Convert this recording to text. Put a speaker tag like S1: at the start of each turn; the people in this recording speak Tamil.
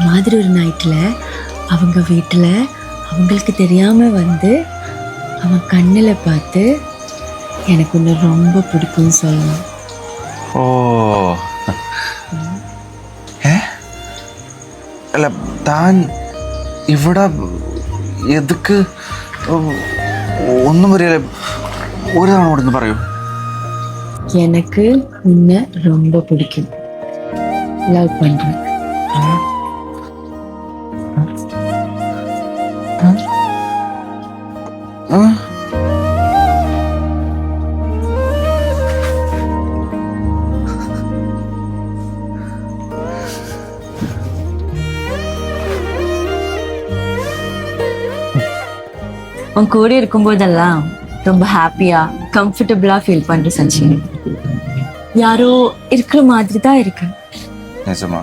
S1: மாதிரி ஒரு நைட்டில் அவங்க வீட்டில் அவங்களுக்கு தெரியாமல் வந்து அவன் கண்ணில் பார்த்து எனக்கு உன்னை ரொம்ப பிடிக்கும்னு சொல்லணும்.
S2: ഓ അല്ല താൻ ഇവിടെ എതുക്ക് ഒന്നും പറയല്ലേ, ഒരു തവണ കൂടെ ഒന്ന് പറയൂ.
S1: எனக்கு உன்னை ரொம்ப பிடிக்கும், லவ் பண்ணுறேன். உன் கூட இருக்கும்போதெல்லாம் ரொம்ப ஹாப்பியா கம்ஃபர்டபுளா ஃபீல் பண்ற சச்சின். யாரோ இருக்கிற மாதிரி தான் இருக்கு.
S2: நிஜமா?